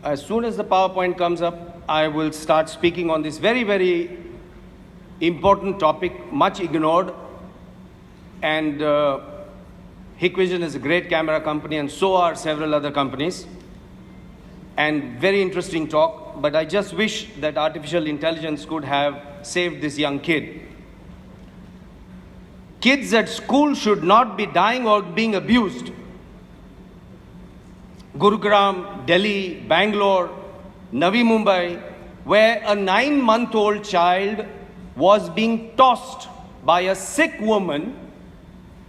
As soon as the PowerPoint comes up, I will start speaking on this very, very important topic, much ignored. And Hikvision is a great camera company, and so are several other companies. And very interesting talk, but I just wish that artificial intelligence could have saved this young kid. Kids at school should not be dying or being abused. Gurugram, Delhi, Bangalore, Navi Mumbai, where a 9-month-old child was being tossed by a sick woman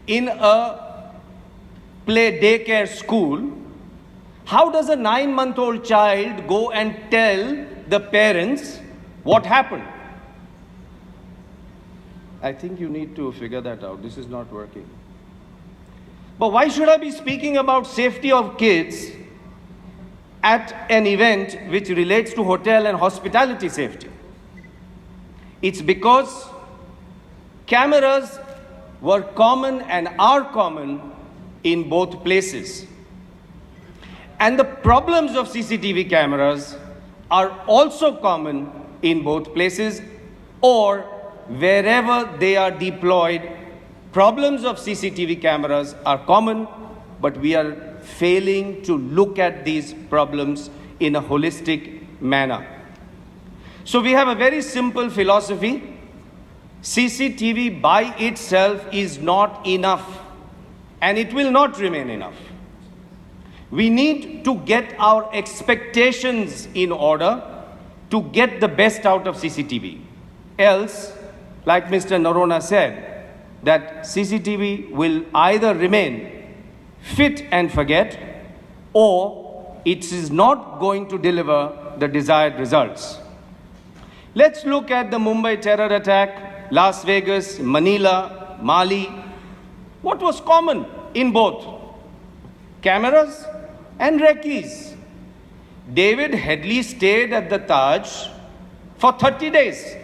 in a play daycare school. How does a 9-month-old child go and tell the parents what happened? I think you need to figure that out. This is not working. But why should I be speaking about safety of kids at an event which relates to hotel and hospitality safety? It's because cameras were common and are common in both places. And the problems of CCTV cameras are also common in both places, or wherever they are deployed. Problems of CCTV cameras are common, but we are failing to look at these problems in a holistic manner. So we have a very simple philosophy. CCTV by itself is not enough, and it will not remain enough. We need to get our expectations in order to get the best out of CCTV. Else, like Mr. Narona said, that CCTV will either remain fit and forget, or it is not going to deliver the desired results. Let's look at the Mumbai terror attack, Las Vegas, Manila, Mali. What was common in both? Cameras and recce's. David Headley stayed at the Taj for 30 days.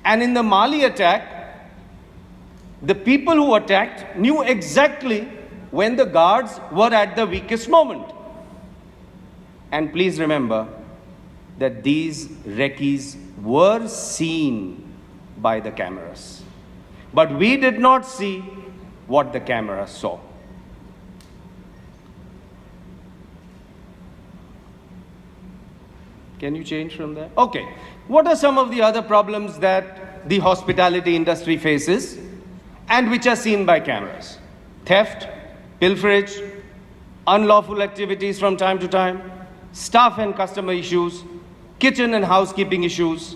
And in the Mali attack, the people who attacked knew exactly when the guards were at the weakest moment. And please remember that these recce's were seen by the cameras. But we did not see what the camera saw. Can you change from there? Okay. What are some of the other problems that the hospitality industry faces and which are seen by cameras? Theft, pilferage, unlawful activities from time to time, staff and customer issues, kitchen and housekeeping issues,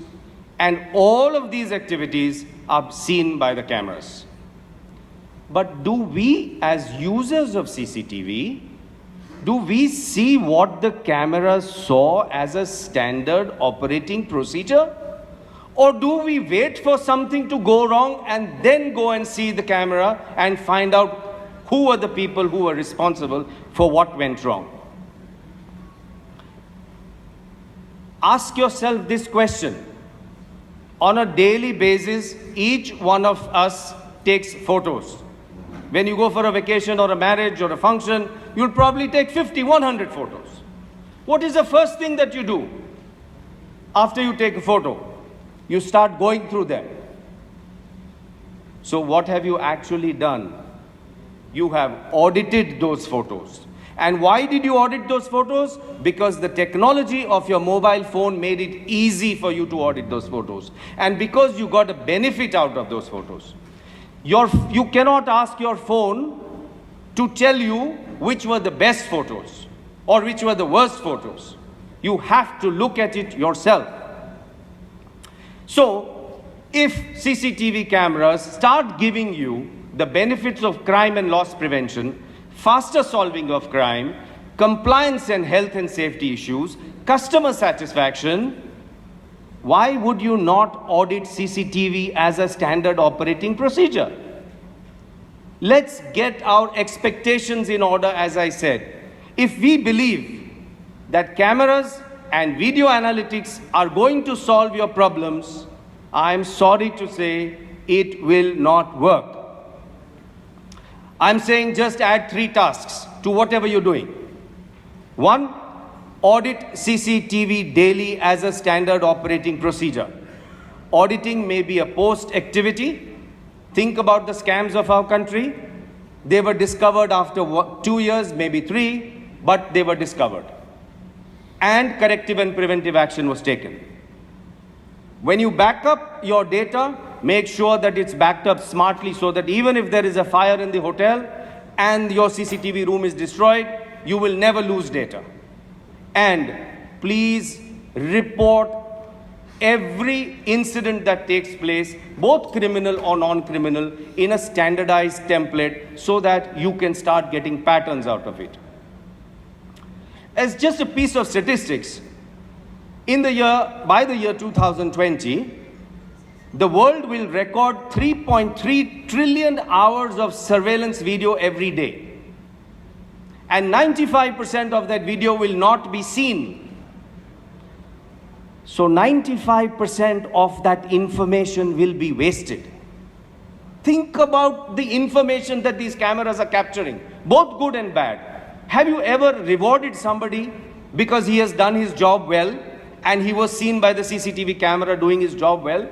and all of these activities are seen by the cameras. But do we, as users of CCTV, do we see what the camera saw as a standard operating procedure? Or do we wait for something to go wrong and then go and see the camera and find out who are the people who were responsible for what went wrong? Ask yourself this question. On a daily basis, each one of us takes photos. When you go for a vacation or a marriage or a function, you'll probably take 50, 100 photos. What is the first thing that you do after you take a photo? You start going through them. So what have you actually done? You have audited those photos. And why did you audit those photos? Because the technology of your mobile phone made it easy for you to audit those photos. And because you got a benefit out of those photos. You cannot ask your phone to tell you which were the best photos or which were the worst photos. You have to look at it yourself. So, if CCTV cameras start giving you the benefits of crime and loss prevention, faster solving of crime, compliance and health and safety issues, customer satisfaction, why would you not audit CCTV as a standard operating procedure? Let's get our expectations in order, as I said. If we believe that cameras and video analytics are going to solve your problems, I'm sorry to say it will not work. I'm saying just add 3 tasks to whatever you're doing. 1, Audit CCTV daily as a standard operating procedure. Auditing may be a post-activity. Think about the scams of our country. They were discovered after 2 years, maybe 3, but they were discovered. And corrective and preventive action was taken. When you back up your data, make sure that it's backed up smartly so that even if there is a fire in the hotel and your CCTV room is destroyed, you will never lose data. And please report every incident that takes place, both criminal or non-criminal, in a standardized template so that you can start getting patterns out of it. As just a piece of statistics, by the year 2020, the world will record 3.3 trillion hours of surveillance video every day. And 95% of that video will not be seen. So 95% of that information will be wasted. Think about the information that these cameras are capturing, both good and bad. Have you ever rewarded somebody because he has done his job well and he was seen by the CCTV camera doing his job well?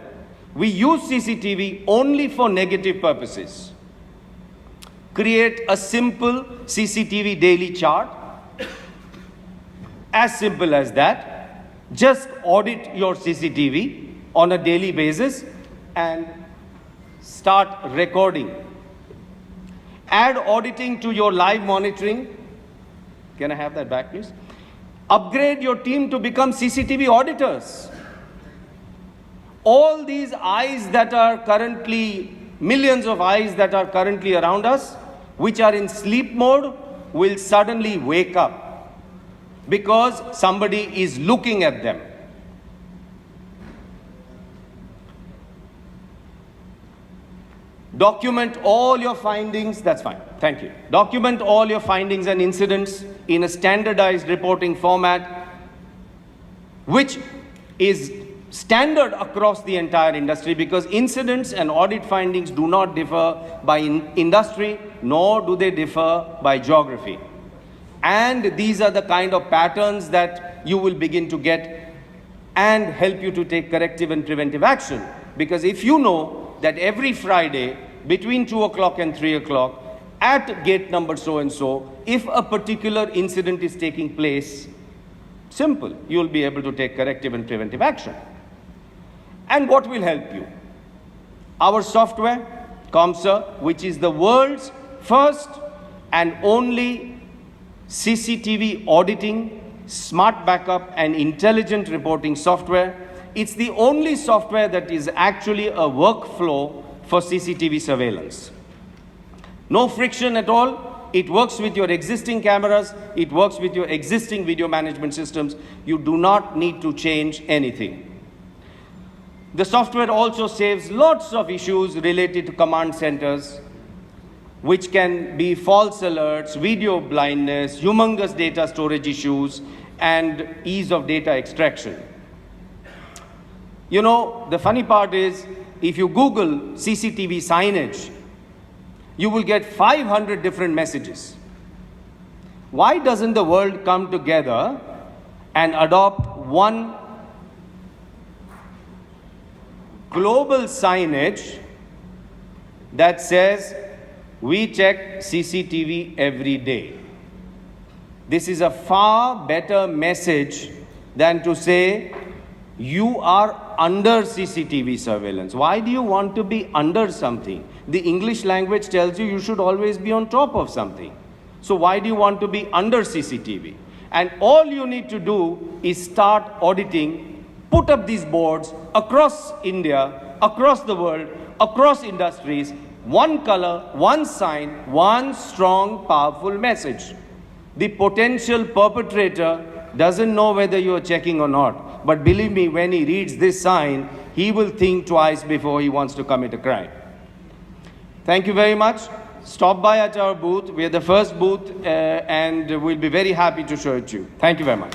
We use CCTV only for negative purposes. Create a simple CCTV daily chart. As simple as that. Just audit your CCTV on a daily basis and start recording. Add auditing to your live monitoring. Can I have that back, please? Upgrade your team to become CCTV auditors. All these eyes that are currently, millions of eyes that are currently around us, which are in sleep mode, will suddenly wake up because somebody is looking at them. Document all your findings, that's fine, thank you. Document all your findings and incidents in a standardized reporting format, which is standard across the entire industry, because incidents and audit findings do not differ by industry, nor do they differ by geography. And these are the kind of patterns that you will begin to get and help you to take corrective and preventive action. Because if you know that every Friday between 2 o'clock and 3 o'clock at gate number so-and-so, if a particular incident is taking place, simple, you'll be able to take corrective and preventive action. And what will help you? Our software, COMSA, which is the world's first and only CCTV auditing, smart backup and intelligent reporting software. It's the only software that is actually a workflow for CCTV surveillance. No friction at all. It works with your existing cameras. It works with your existing video management systems. You do not need to change anything. The software also saves lots of issues related to command centers, which can be false alerts, video blindness, humongous data storage issues, and ease of data extraction. You know, the funny part is, if you Google CCTV signage, you will get 500 different messages. Why doesn't the world come together and adopt one global signage that says, we check CCTV every day? This is a far better message than to say, you are under CCTV surveillance. Why do you want to be under something? The English language tells you you should always be on top of something. So why do you want to be under CCTV? And all you need to do is start auditing, put up these boards across India, across the world, across industries, one color, one sign, one strong, powerful message. The potential perpetrator doesn't know whether you are checking or not. But believe me, when he reads this sign, he will think twice before he wants to commit a crime. Thank you very much. Stop by at our booth. We are the first booth and we'll be very happy to show it to you. Thank you very much.